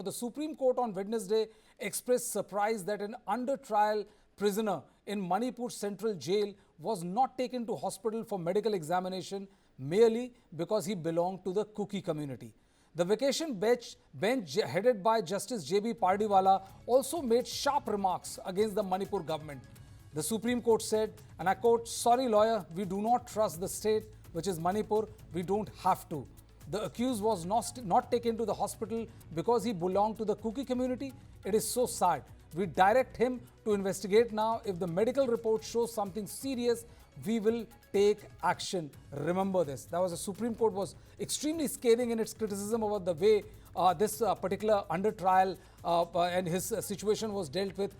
the Supreme Court on Wednesday expressed surprise that an under trial prisoner in Manipur Central Jail was not taken to hospital for medical examination merely because he belonged to the Kuki community. The vacation bench headed by Justice J.B. Pardiwala also made sharp remarks against the Manipur government. The Supreme Court said, and I quote, "Sorry, lawyer, we do not trust the state, which is Manipur. We don't have to." The accused was not taken to the hospital because he belonged to the Kuki community. It is so sad. We direct him to investigate now. If the medical report shows something serious, we will take action. Remember this. That was the Supreme Court was extremely scathing in its criticism about the way this particular under trial and his situation was dealt with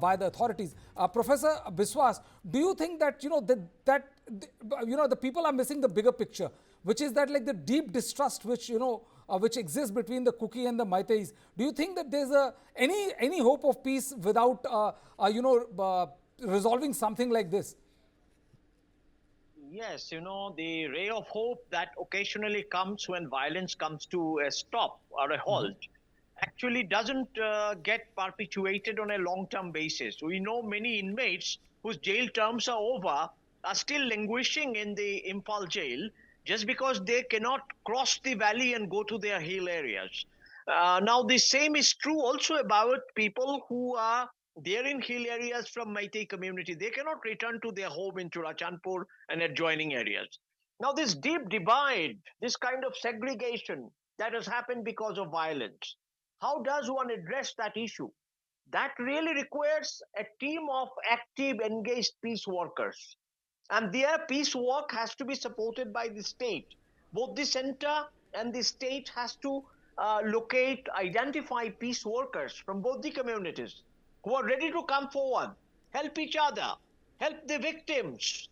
by the authorities. Professor Biswas, do you think that the people are missing the bigger picture, which is that like the deep distrust which exists between the Kuki and the Meiteis? Do you think that there's any hope of peace without resolving something like this? Yes, the ray of hope that occasionally comes when violence comes to a stop or a halt actually doesn't get perpetuated on a long-term basis. We know many inmates whose jail terms are over are still languishing in the Imphal jail just because they cannot cross the valley and go to their hill areas. Now, the same is true also about people who are there in hill areas from Meitei community. They cannot return to their home in Churachandpur and adjoining areas. Now, this deep divide, this kind of segregation that has happened because of violence, how does one address that issue? That really requires a team of active, engaged peace workers. And their peace work has to be supported by the state. Both the center and the state has to locate, identify peace workers from both the communities who are ready to come forward, help each other, help the victims,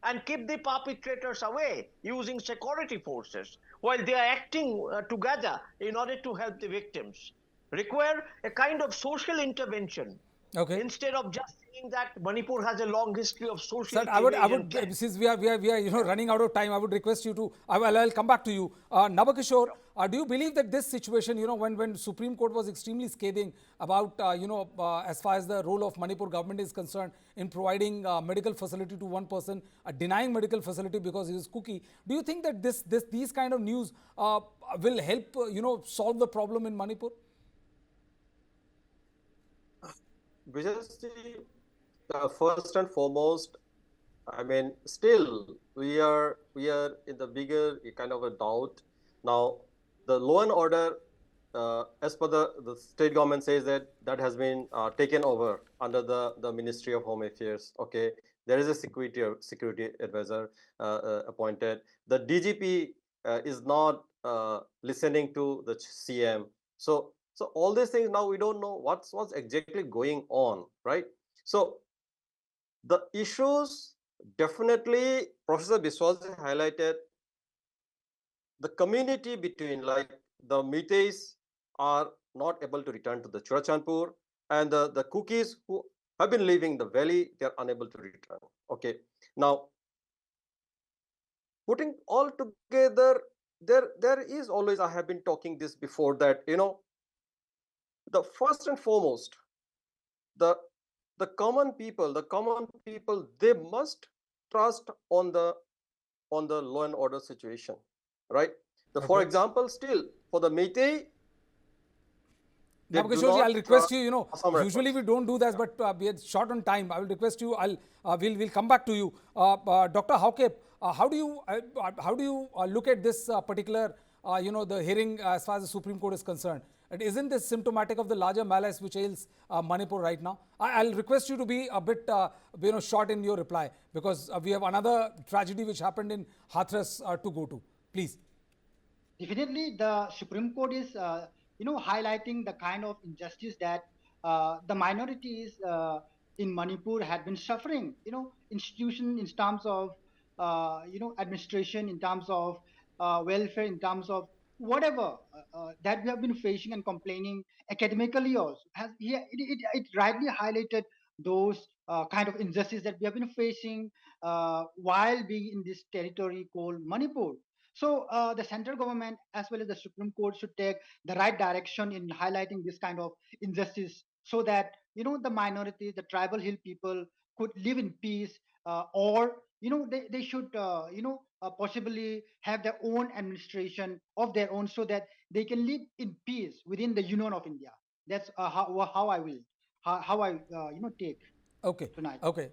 and keep the perpetrators away using security forces while they are acting together in order to help the victims. Require a kind of social intervention Okay. instead of just saying that Manipur has a long history of social Sir, evasion. since we are running out of time, I would request you to, I'll come back to you. Nabakishore, do you believe that this situation, when Supreme Court was extremely scathing about, as far as the role of Manipur government is concerned in providing medical facility to one person, denying medical facility because he is Kuki, do you think that these kind of news will help, solve the problem in Manipur? Vijay, first and foremost, I mean, still we are in the bigger kind of a doubt. Now, the law and order, as per the state government says that has been taken over under the Ministry of Home Affairs. Okay, there is a security advisor appointed. The DGP is not listening to the CM. So all these things now we don't know what's exactly going on, right? So the issues definitely Professor Biswas highlighted the community between like the Meiteis are not able to return to the Churachandpur and the Kukis who have been leaving the valley, they are unable to return. Okay. Now putting all together, there is always, I have been talking this before, that the first and foremost, the common people, they must trust on the law and order situation, right? For example, still for the Meitei, Nabakishore, I'll request you, usually we don't do that, but we are short on time. I will request you, we'll come back to you. Dr. Haukep, how do you look at this particular, the hearing as far as the Supreme Court is concerned? And isn't this symptomatic of the larger malaise which ails Manipur right now? I'll request you to be a bit, short in your reply, because we have another tragedy which happened in Hathras to go to. Please. Definitely, the Supreme Court is, highlighting the kind of injustice that the minorities in Manipur had been suffering. Institution in terms of, administration, in terms of welfare, in terms of whatever that we have been facing and complaining academically also. It rightly highlighted those kind of injustice that we have been facing while being in this territory called Manipur. So the central government as well as the Supreme Court should take the right direction in highlighting this kind of injustice, so that the minorities, the tribal hill people, could live in peace, or they should possibly have their own administration of their own, so that they can live in peace within the Union of India. That's how I will how I take Okay, tonight. okay.